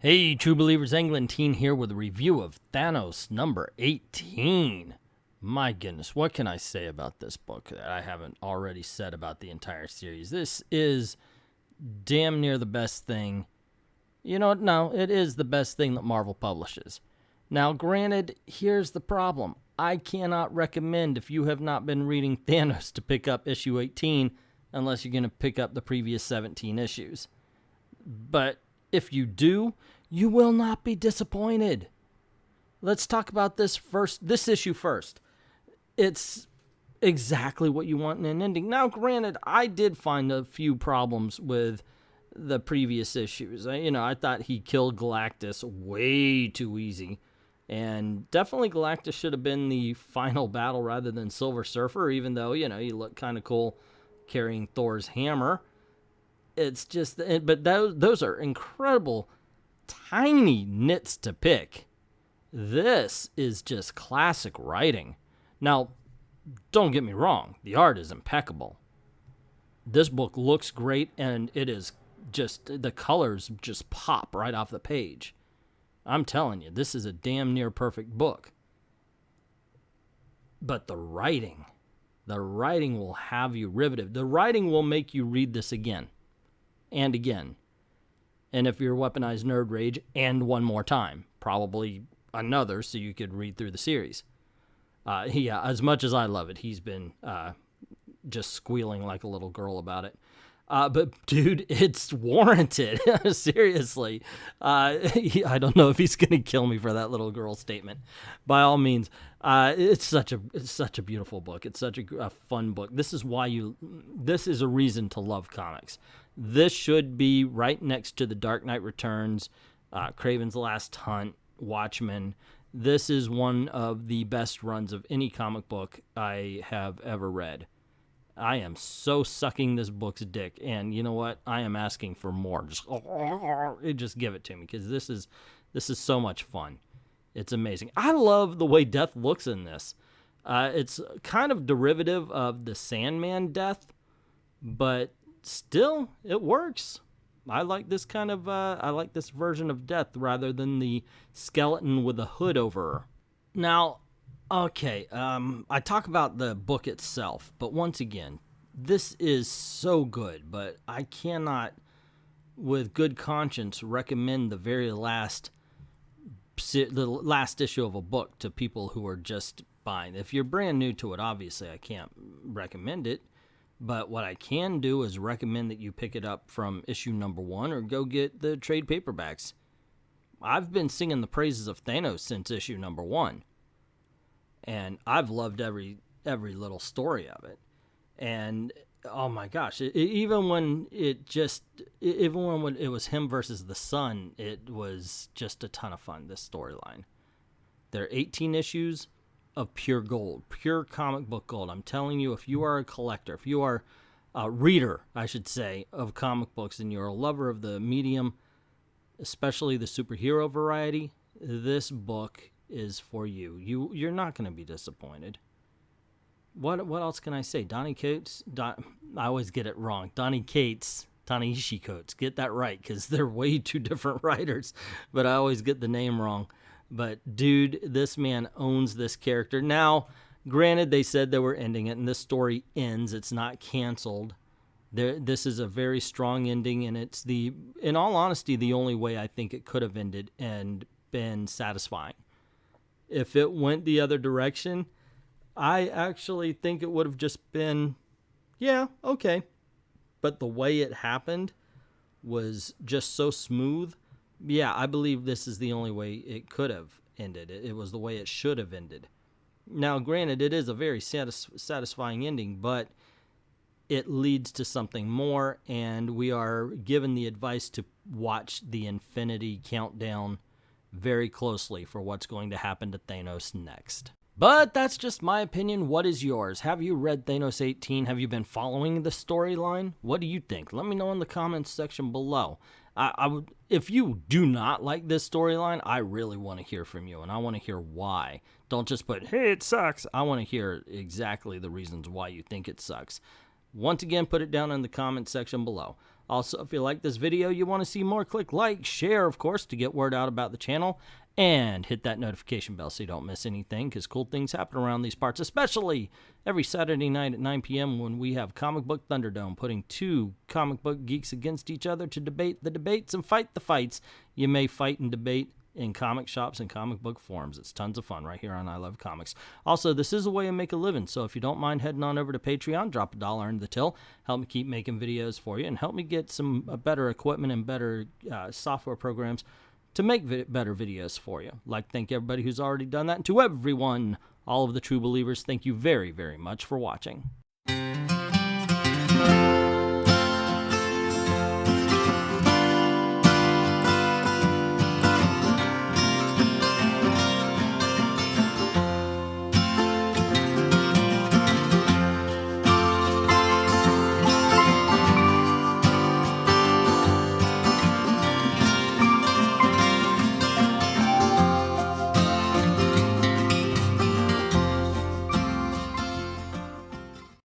Hey, True Believers, Englentine here with a review of Thanos number 18. My goodness, what can I say about this book that I haven't already said about the entire series? This is damn near the best thing. You know what? No, it is the best thing that Marvel publishes. Now, granted, here's the problem. I cannot recommend, if you have not been reading Thanos, to pick up issue 18 unless you're going to pick up the previous 17 issues. But if you do, you will not be disappointed. Let's talk about this issue first. It's exactly what you want in an ending. Now, granted, I did find a few problems with the previous issues. I thought he killed Galactus way too easy. And definitely Galactus should have been the final battle rather than Silver Surfer, even though, he looked kind of cool carrying Thor's hammer. It's just, but those are incredible, tiny nits to pick. This is just classic writing. Now, don't get me wrong, the art is impeccable. This book looks great, and it is just, the colors just pop right off the page. I'm telling you, this is a damn near perfect book. But the writing will have you riveted. The writing will make you read this again. And again. And if you're Weaponized Nerd Rage, and one more time. Probably another, so you could read through the series. Yeah, as much as I love it, he's been just squealing like a little girl about it. But, dude, it's warranted. Seriously. I don't know if he's going to kill me for that little girl statement. By all means, it's such a beautiful book. It's such a fun book. This is a reason to love comics. This should be right next to The Dark Knight Returns, Kraven's Last Hunt, Watchmen. This is one of the best runs of any comic book I have ever read. I am so sucking this book's dick, and you know what? I am asking for more. Just give it to me, because this is so much fun. It's amazing. I love the way Death looks in this. It's kind of derivative of the Sandman Death, but still, it works. I like this version of Death rather than the skeleton with a hood over her. Now, okay, I talk about the book itself, but once again, this is so good, but I cannot, with good conscience, recommend the last issue of a book to people who are just buying. If you're brand new to it, obviously I can't recommend it, but what I can do is recommend that you pick it up from issue number 1 or go get the trade paperbacks. I've been singing the praises of Thanos since issue number 1. And I've loved every little story of it. And, oh my gosh, even when it was him versus the sun, it was just a ton of fun, this storyline. There are 18 issues of pure gold, pure comic book gold. I'm telling you, if you are a collector, if you are a reader, I should say, of comic books, and you're a lover of the medium, especially the superhero variety, this book is for you. You're not going to be disappointed. What else can I say? Donny Cates, I always get it wrong. Donny Cates, Ta-Nehisi Coates. Get that right, because they're way two different writers, but I always get the name wrong. But dude, this man owns this character. Now, granted, they said they were ending it, and this story ends. It's not canceled. This is a very strong ending, and it's in all honesty, the only way I think it could have ended and been satisfying. If it went the other direction, I actually think it would have just been, yeah, okay. But the way it happened was just so smooth. Yeah, I believe this is the only way it could have ended. It was the way it should have ended. Now, granted, it is a very satisfying ending, but it leads to something more, and we are given the advice to watch the Infinity Countdown very closely for what's going to happen to Thanos next. But that's just my opinion. What is yours? Have you read Thanos 18? Have you been following the storyline? What do you think? Let me know in the comments section below. If you do not like this storyline, I really want to hear from you, and I want to hear why. Don't just put, hey, it sucks. I want to hear exactly the reasons why you think it sucks. Once again, put it down in the comment section below. Also, if you like this video, you want to see more, click like, share, of course, to get word out about the channel, and hit that notification bell so you don't miss anything, because cool things happen around these parts, especially every Saturday night at 9 p.m. when we have Comic Book Thunderdome, putting two comic book geeks against each other to debate the debates and fight the fights you may fight and debate in comic shops and comic book forums. It's tons of fun right here on I Love Comics. Also, this is a way to make a living, so if you don't mind heading on over to Patreon, drop $1 into the till, help me keep making videos for you, and help me get some better equipment and better software programs to make better videos for you. I'd like to thank everybody who's already done that, and to everyone, all of the true believers, thank you very, very much for watching.